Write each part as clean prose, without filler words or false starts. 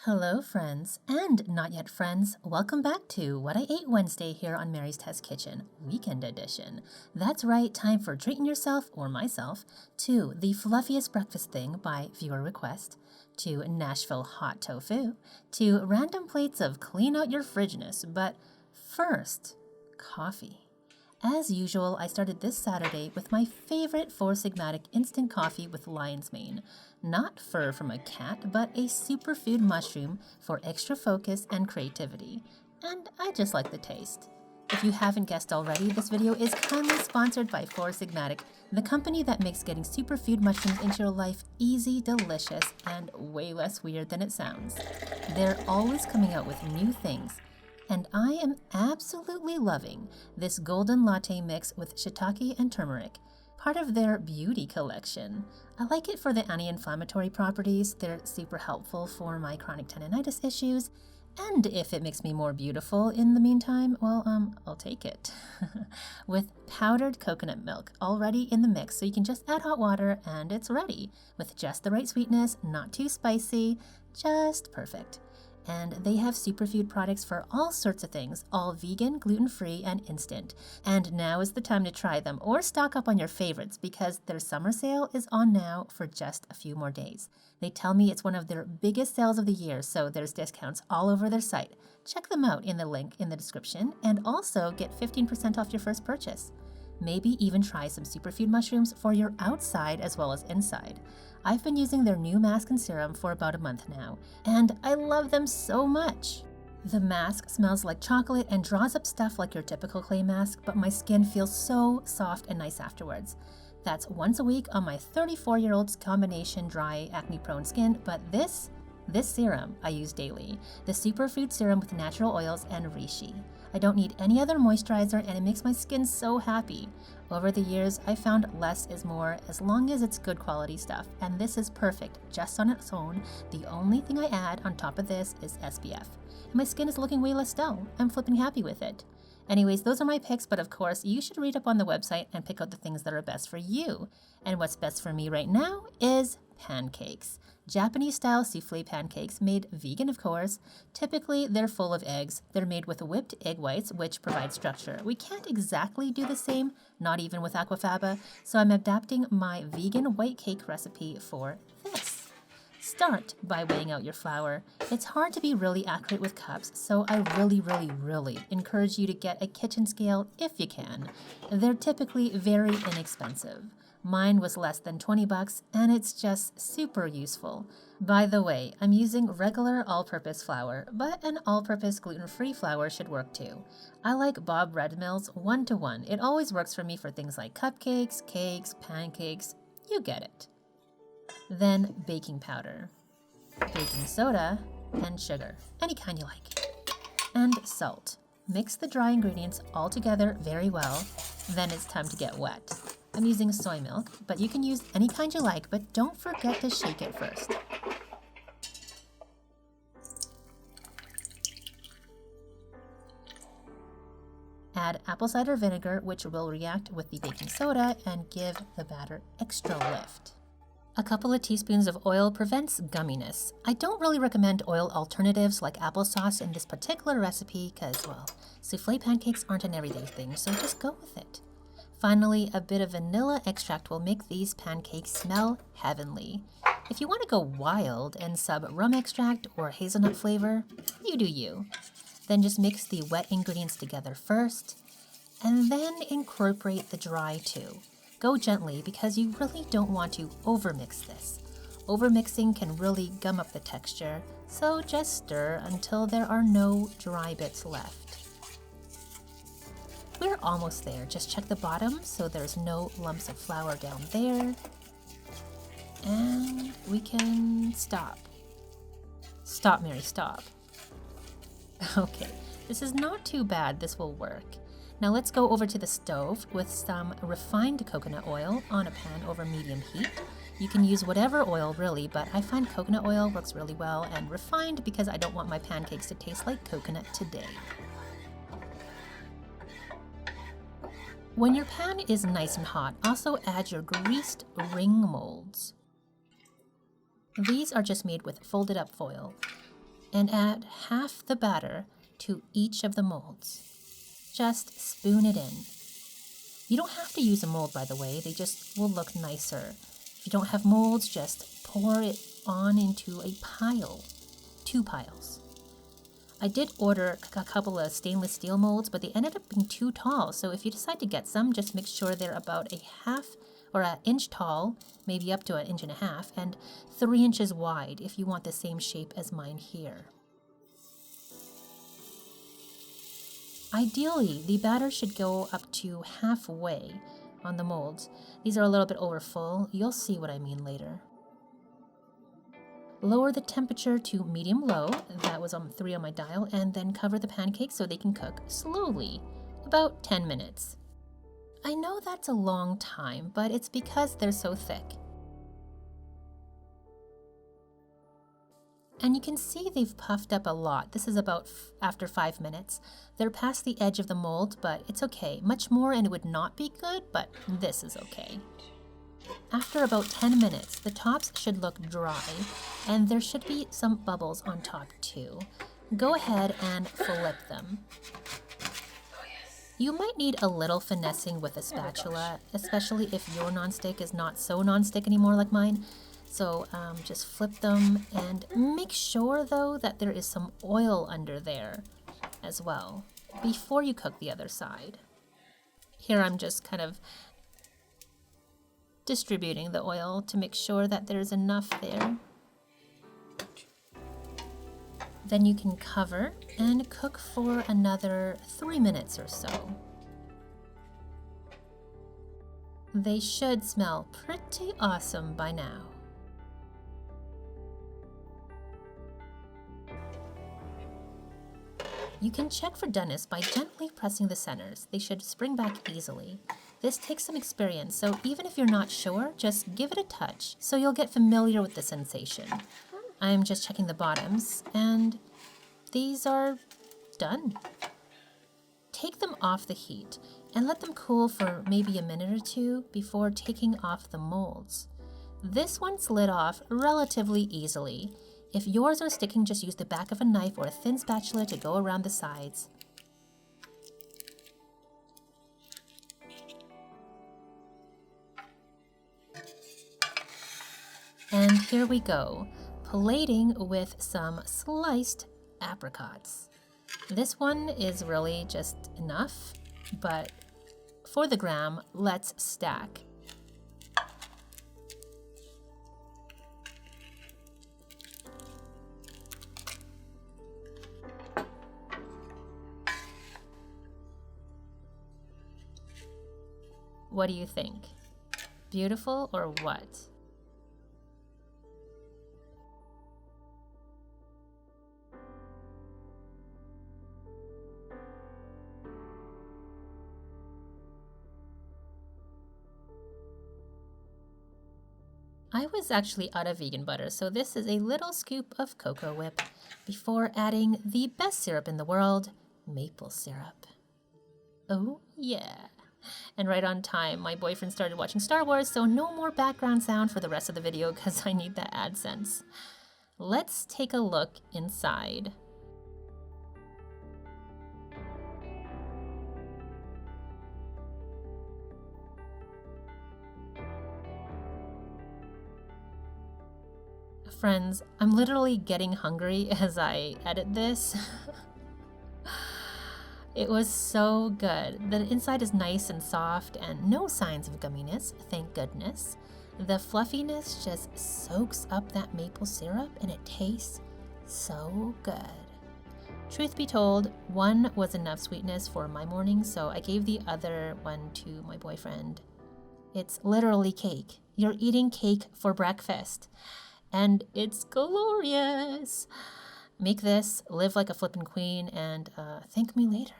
Hello friends, and not yet friends, welcome back to What I Ate Wednesday here on Mary's Test Kitchen, Weekend Edition. That's right, time for treating yourself, or myself, to the fluffiest breakfast thing by viewer request, to Nashville hot tofu, to random plates of clean out your fridgeness, but first, coffee. As usual, I started this Saturday with my favorite Four Sigmatic instant coffee with lion's mane. Not fur from a cat, but a superfood mushroom for extra focus and creativity. And I just like the taste. If you haven't guessed already, this video is kindly sponsored by Four Sigmatic, the company that makes getting superfood mushrooms into your life easy, delicious, and way less weird than it sounds. They're always coming out with new things. And I am absolutely loving this golden latte mix with shiitake and turmeric, part of their beauty collection. I like it for the anti-inflammatory properties. They're super helpful for my chronic tendinitis issues. And if it makes me more beautiful in the meantime, well, I'll take it. With powdered coconut milk already in the mix, so you can just add hot water and it's ready. With just the right sweetness, not too spicy, just perfect. And they have superfood products for all sorts of things, all vegan, gluten-free, and instant. And now is the time to try them or stock up on your favorites because their summer sale is on now for just a few more days. They tell me it's one of their biggest sales of the year, so there's discounts all over their site. Check them out in the link in the description and also get 15% off your first purchase. Maybe even try some superfood mushrooms for your outside as well as inside. I've been using their new mask and serum for about a month now, and I love them so much. The mask smells like chocolate and draws up stuff like your typical clay mask, but my skin feels so soft and nice afterwards. That's once a week on my 34-year-old's combination dry, acne-prone skin, but this serum I use daily, the Superfood Serum with natural oils and Reishi. I don't need any other moisturizer and it makes my skin so happy. Over the years, I found less is more as long as it's good quality stuff, and this is perfect just on its own. The only thing I add on top of this is SPF. And my skin is looking way less dull. I'm flipping happy with it. Anyways, those are my picks, but of course, you should read up on the website and pick out the things that are best for you. And what's best for me right now is pancakes. Japanese-style souffle pancakes, made vegan of course. Typically, they're full of eggs. They're made with whipped egg whites, which provide structure. We can't exactly do the same, not even with aquafaba, so I'm adapting my vegan white cake recipe for this. Start by weighing out your flour. It's hard to be really accurate with cups, so I really encourage you to get a kitchen scale if you can. They're typically very inexpensive. Mine was less than 20 bucks, and it's just super useful. By the way, I'm using regular all-purpose flour, but an all-purpose gluten-free flour should work too. I like Bob Red Mill's 1-to-1. It always works for me for things like cupcakes, cakes, pancakes. You get it. Then baking powder, baking soda, and sugar, any kind you like. And salt. Mix the dry ingredients all together very well. Then it's time to get wet. I'm using soy milk, but you can use any kind you like, but don't forget to shake it first. Add apple cider vinegar, which will react with the baking soda and give the batter extra lift. A couple of teaspoons of oil prevents gumminess. I don't really recommend oil alternatives like applesauce in this particular recipe because, well, souffle pancakes aren't an everyday thing, so just go with it. Finally, a bit of vanilla extract will make these pancakes smell heavenly. If you want to go wild and sub rum extract or hazelnut flavor, you do you. Then just mix the wet ingredients together first, and then incorporate the dry too. Go gently because you really don't want to overmix this. Overmixing can really gum up the texture, so just stir until there are no dry bits left. We're almost there. Just check the bottom so there's no lumps of flour down there. And we can stop. Stop, Mary, stop. Okay, this is not too bad. This will work. Now let's go over to the stove with some refined coconut oil on a pan over medium heat. You can use whatever oil really, but I find coconut oil works really well, and refined because I don't want my pancakes to taste like coconut today. When your pan is nice and hot, also add your greased ring molds. These are just made with folded up foil. and add half the batter to each of the molds. Just spoon it in. You don't have to use a mold, by the way, they just will look nicer. If you don't have molds, just pour it on into a pile, 2 piles. I did order a couple of stainless steel molds, but they ended up being too tall, so if you decide to get some, just make sure they're about a half or an inch tall, maybe up to 1.5 inches, and 3 inches wide if you want the same shape as mine here. Ideally, the batter should go up to halfway on the molds. These are a little bit over full. You'll see what I mean later. Lower the temperature to medium-low, that was on 3 on my dial, and then cover the pancakes so they can cook slowly, about 10 minutes. I know that's a long time, but it's because they're so thick. And you can see they've puffed up a lot. This is about after 5 minutes. They're past the edge of the mold, but it's okay. Much more and it would not be good, but this is okay. After about 10 minutes, the tops should look dry, and there should be some bubbles on top too. Go ahead and flip them. You might need a little finessing with a spatula, especially if your nonstick is not so nonstick anymore like mine. So just flip them and make sure though that there is some oil under there as well before you cook the other side. Here I'm just kind of distributing the oil to make sure that there's enough there. Then you can cover and cook for another 3 minutes or so. They should smell pretty awesome by now. You can check for doneness by gently pressing the centers. They should spring back easily. This takes some experience, so even if you're not sure, just give it a touch so you'll get familiar with the sensation. I'm just checking the bottoms, and these are done. Take them off the heat and let them cool for maybe a minute or 2 before taking off the molds. This one slid off relatively easily. If yours are sticking, just use the back of a knife or a thin spatula to go around the sides. And here we go, plating with some sliced apricots. This one is really just enough, but for the gram, let's stack. What do you think? Beautiful or what? I was actually out of vegan butter, so this is a little scoop of cocoa whip before adding the best syrup in the world, maple syrup. Oh yeah. And right on time, my boyfriend started watching Star Wars, so no more background sound for the rest of the video because I need that AdSense. Let's take a look inside. Friends, I'm literally getting hungry as I edit this. It was so good. The inside is nice and soft and no signs of gumminess, thank goodness. The fluffiness just soaks up that maple syrup and it tastes so good. Truth be told, one was enough sweetness for my morning, so I gave the other one to my boyfriend. It's literally cake. You're eating cake for breakfast. And it's glorious. Make this, live like a flippin' queen, and thank me later.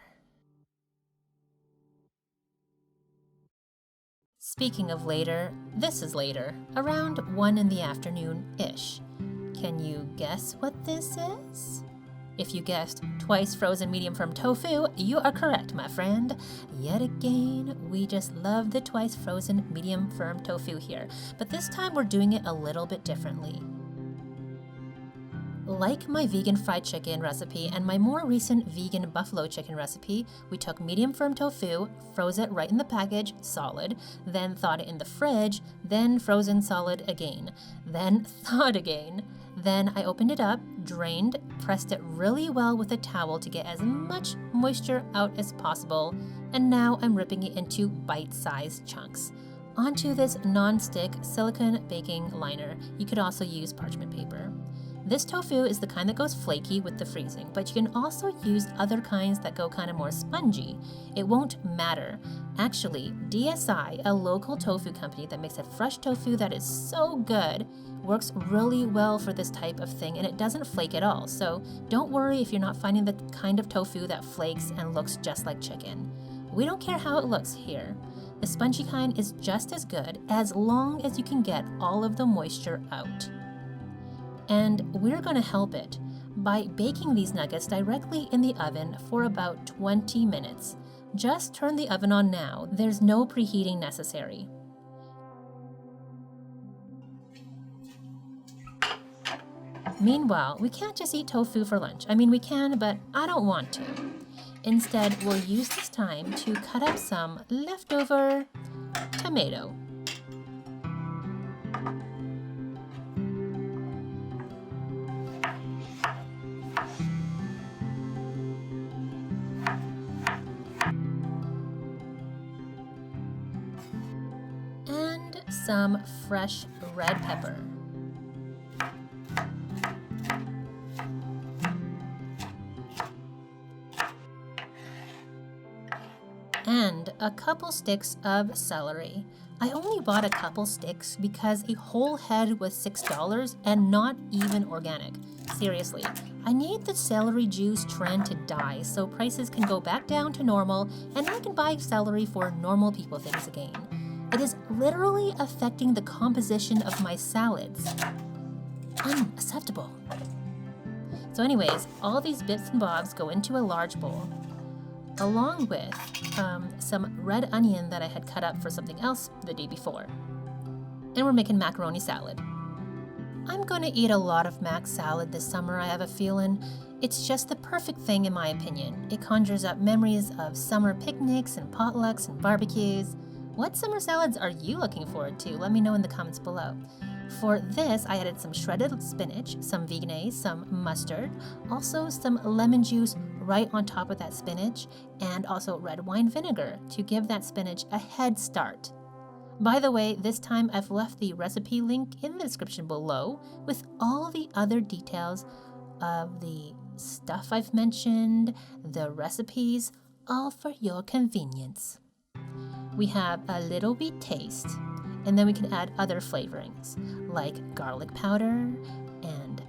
Speaking of later, this is later, around 1 in the afternoon-ish. Can you guess what this is? If you guessed twice frozen medium firm tofu, you are correct, my friend. Yet again, we just love the twice frozen medium firm tofu here, but this time we're doing it a little bit differently. Like my vegan fried chicken recipe and my more recent vegan buffalo chicken recipe, we took medium firm tofu, froze it right in the package, solid, then thawed it in the fridge, then frozen solid again, then thawed again. Then I opened it up, drained, pressed it really well with a towel to get as much moisture out as possible, and now I'm ripping it into bite-sized chunks. Onto this non-stick silicone baking liner. You could also use parchment paper. This tofu is the kind that goes flaky with the freezing, but you can also use other kinds that go kind of more spongy. It won't matter. Actually, DSI, a local tofu company that makes a fresh tofu that is so good, works really well for this type of thing, and it doesn't flake at all. So don't worry if you're not finding the kind of tofu that flakes and looks just like chicken. We don't care how it looks here. The spongy kind is just as good as long as you can get all of the moisture out. And we're going to help it by baking these nuggets directly in the oven for about 20 minutes. Just turn the oven on now. There's no preheating necessary. Meanwhile, we can't just eat tofu for lunch. I mean, we can, but I don't want to. Instead, we'll use this time to cut up some leftover tomato. And some fresh red pepper. And a couple sticks of celery. I only bought a couple sticks because a whole head was $6 and not even organic. Seriously, I need the celery juice trend to die so prices can go back down to normal and I can buy celery for normal people things again. It is literally affecting the composition of my salads. Unacceptable. So anyways, all these bits and bobs go into a large bowl, along with some red onion that I had cut up for something else the day before. And we're making macaroni salad. I'm gonna eat a lot of mac salad this summer, I have a feeling. It's just the perfect thing in my opinion. It conjures up memories of summer picnics and potlucks and barbecues. What summer salads are you looking forward to? Let me know in the comments below. For this, I added some shredded spinach, some veganaise, some mustard, also some lemon juice right on top of that spinach, and also red wine vinegar to give that spinach a head start. By the way, this time I've left the recipe link in the description below with all the other details of the stuff I've mentioned, the recipes, all for your convenience. We have a little bit taste, and then we can add other flavorings like garlic powder and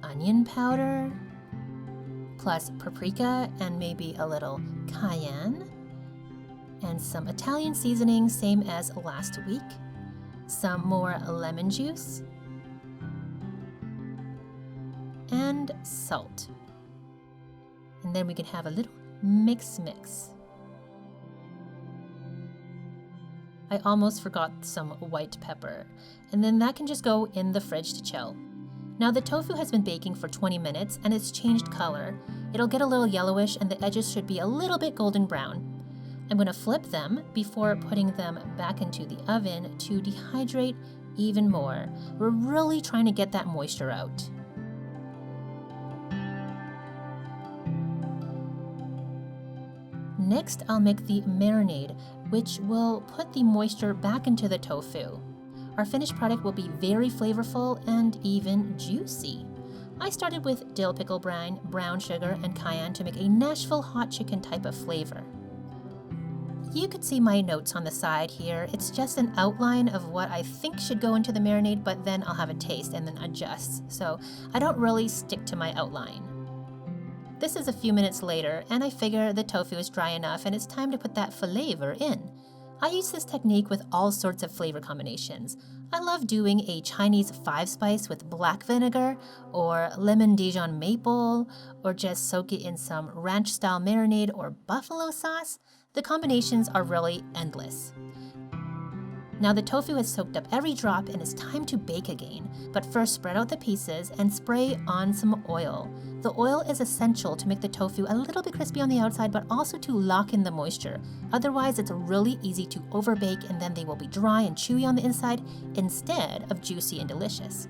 onion powder, plus paprika and maybe a little cayenne, and some Italian seasoning, same as last week, some more lemon juice, and salt. And then we can have a little mix. I almost forgot some white pepper, and then that can just go in the fridge to chill. Now the tofu has been baking for 20 minutes and it's changed color. It'll get a little yellowish and the edges should be a little bit golden brown. I'm going to flip them before putting them back into the oven to dehydrate even more. We're really trying to get that moisture out. Next, I'll make the marinade, which will put the moisture back into the tofu. Our finished product will be very flavorful and even juicy. I started with dill pickle brine, brown sugar, and cayenne to make a Nashville hot chicken type of flavor. You could see my notes on the side here. It's just an outline of what I think should go into the marinade, but then I'll have a taste and then adjust. So I don't really stick to my outline. This is a few minutes later, and I figure the tofu is dry enough and it's time to put that flavor in. I use this technique with all sorts of flavor combinations. I love doing a Chinese 5-spice with black vinegar, or lemon Dijon maple, or just soak it in some ranch-style marinade or buffalo sauce. The combinations are really endless. Now the tofu has soaked up every drop and it's time to bake again, but first spread out the pieces and spray on some oil. The oil is essential to make the tofu a little bit crispy on the outside, but also to lock in the moisture. Otherwise, it's really easy to overbake and then they will be dry and chewy on the inside instead of juicy and delicious.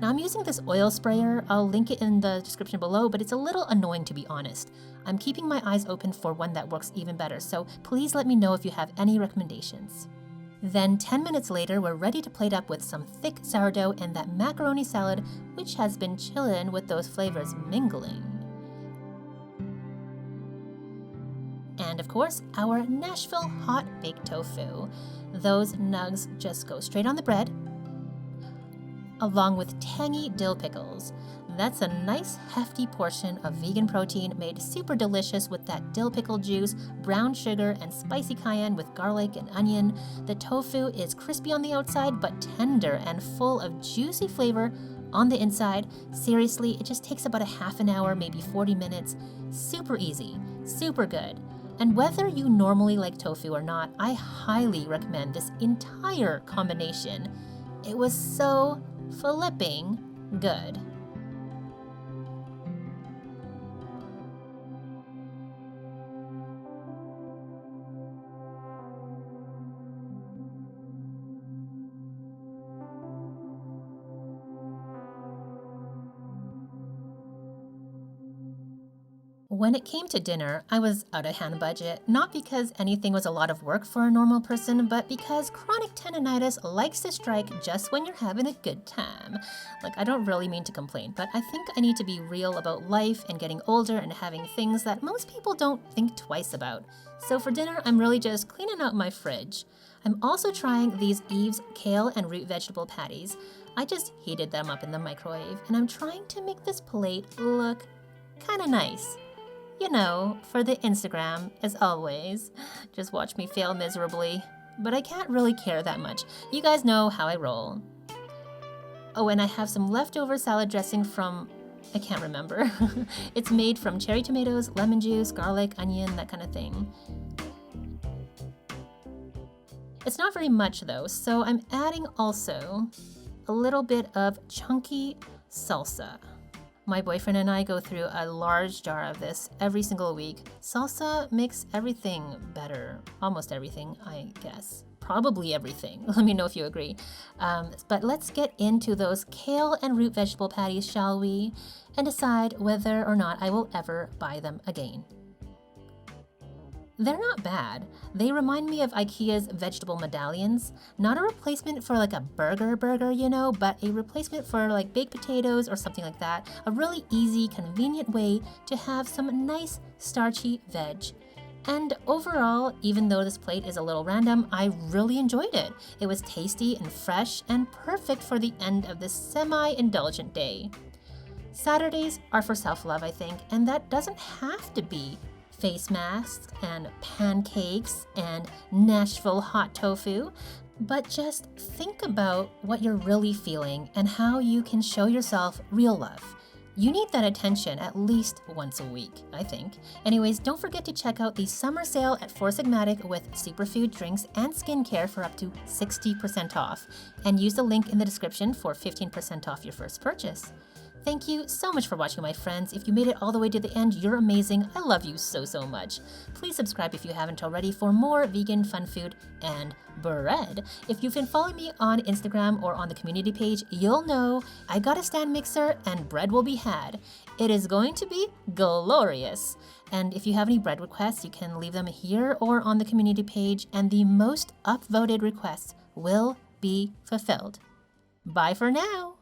Now I'm using this oil sprayer. I'll link it in the description below, but it's a little annoying to be honest. I'm keeping my eyes open for one that works even better, so please let me know if you have any recommendations. Then 10 minutes later, we're ready to plate up with some thick sourdough and that macaroni salad, which has been chillin' with those flavors mingling. And of course, our Nashville hot baked tofu. Those nugs just go straight on the bread, along with tangy dill pickles. That's a nice hefty portion of vegan protein made super delicious with that dill pickle juice, brown sugar, and spicy cayenne with garlic and onion. The tofu is crispy on the outside but tender and full of juicy flavor on the inside. Seriously, it just takes about a half an hour, maybe 40 minutes. Super easy, super good. And whether you normally like tofu or not, I highly recommend this entire combination. It was so flipping good. When it came to dinner, I was out of hand budget, not because anything was a lot of work for a normal person, but because chronic tendinitis likes to strike just when you're having a good time. Like, I don't really mean to complain, but I think I need to be real about life and getting older and having things that most people don't think twice about. So for dinner, I'm really just cleaning out my fridge. I'm also trying these Eve's kale and root vegetable patties. I just heated them up in the microwave, and I'm trying to make this plate look kinda nice. You know, for the Instagram, as always. Just watch me fail miserably. But I can't really care that much. You guys know how I roll. Oh, and I have some leftover salad dressing from, I can't remember. It's made from cherry tomatoes, lemon juice, garlic, onion, that kind of thing. It's not very much though, so I'm adding also a little bit of chunky salsa. My boyfriend and I go through a large jar of this every single week. Salsa makes everything better. Almost everything, I guess. Probably everything. Let me know if you agree. But let's get into those kale and root vegetable patties, shall we? And decide whether or not I will ever buy them again. They're not bad. They remind me of IKEA's vegetable medallions. Not a replacement for like a burger, you know, but a replacement for like baked potatoes or something like that. A really easy, convenient way to have some nice starchy veg. And overall, even though this plate is a little random, I really enjoyed it. It was tasty and fresh and perfect for the end of this semi-indulgent day. Saturdays are for self-love, I think, and that doesn't have to be face masks and pancakes and Nashville hot tofu, but just think about what you're really feeling and how you can show yourself real love. You need that attention at least once a week, I think. Anyways, don't forget to check out the summer sale at Four Sigmatic with superfood drinks and skincare for up to 60% off, and use the link in the description for 15% off your first purchase. Thank you so much for watching, my friends. If you made it all the way to the end, you're amazing. I love you so, so much. Please subscribe if you haven't already for more vegan fun food and bread. If you've been following me on Instagram or on the community page, you'll know I got a stand mixer and bread will be had. It is going to be glorious. And if you have any bread requests, you can leave them here or on the community page, and the most upvoted requests will be fulfilled. Bye for now.